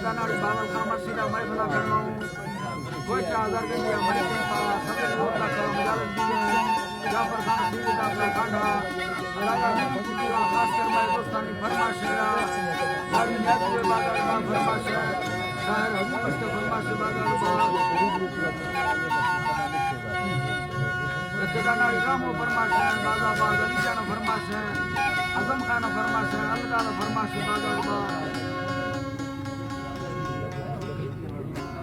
Dari Bawal Kamar Sida Mai Bala Karno Koi Azar ke dia Mai Kempa Sabir Kota Karam Jalan Dine Jafar Khan Sidi Dabla Khanda Raja Nikuti wa khas kar Mai Dostani Farmashira Dari Yatwe Badar Ba Farmashira Shahar Hukumat ke Farmashi Badar Ba Dari Ramo Farmashira Baza Ba Ali Jana Farmashira Azam Khan Farmashira Allah Farmashi Badar Ba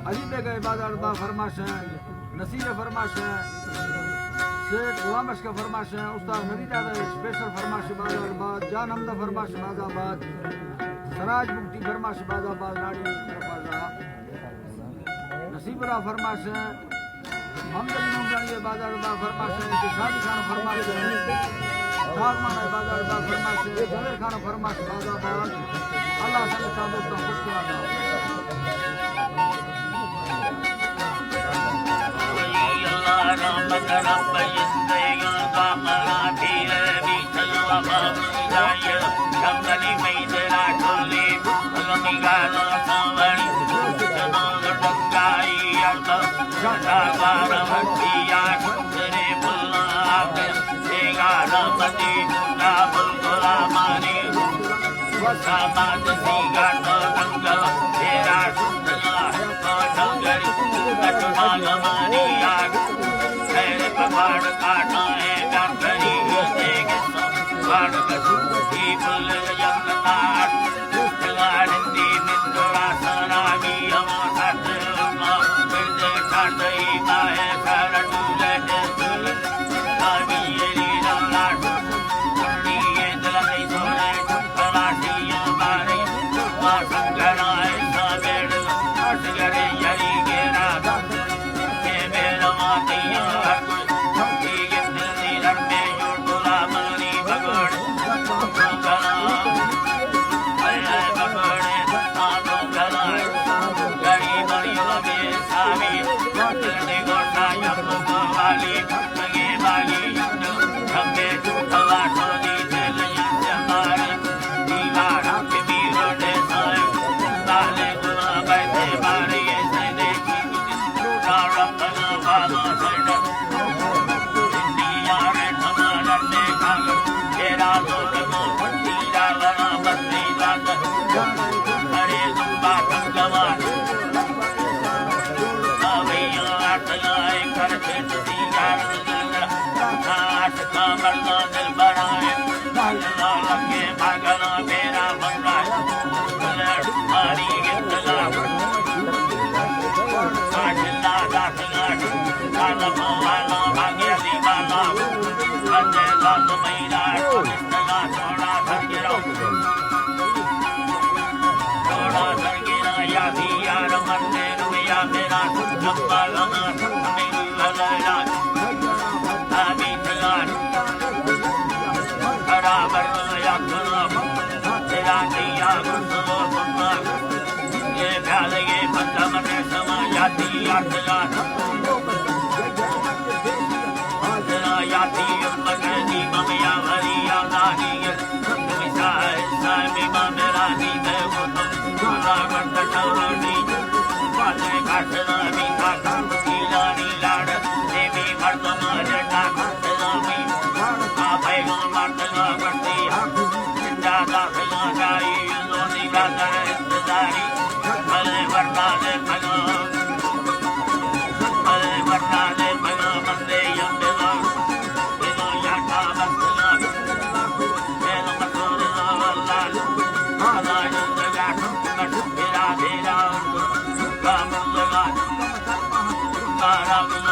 Ali पे गए बाजार बा फरमाश है नसीर फरमाश है शेख गुलामश का फरमाश है उस्ताद नदी दादा स्पेशल फरमाश बाजार बाद जान हमदा फरमाश बाजाबाद सराज मुक्ति फरमाश बाजाबाद नाड़ी बाजा नसीबरा फरमाश है हमदली मुंगली बाजार बा फरमाश है शादी खान फरमाश है सागमान बाजार बा फरमाश है जलेर खान फरमाश बाजाबाद अल्लाह सल्लल्लाहु अलैहि वसल्लम खुश कराना Ramba yendega kamara phir bithal abhaya Rambali maidra khole Rami gala savani Jana dangai arda Jana gara bhaktiya Kundre bullab Dega ramadi Rabul gulamani Wasamad sigata dangala Tera sundala Kajangari Katunagamani पहाड़ काटा है dungaree देख पहाड़ Kasuti full जंगलाट गाड़ी मिंदरा सरागी हम सटमा बिरद छाटई माए शरण लट आवी येरी लाट कुड़ी ये दलाई सोने तलाशी मारे मा संगराए साबेड़ असगरे यरी गेरा के मेरा मातिया Ram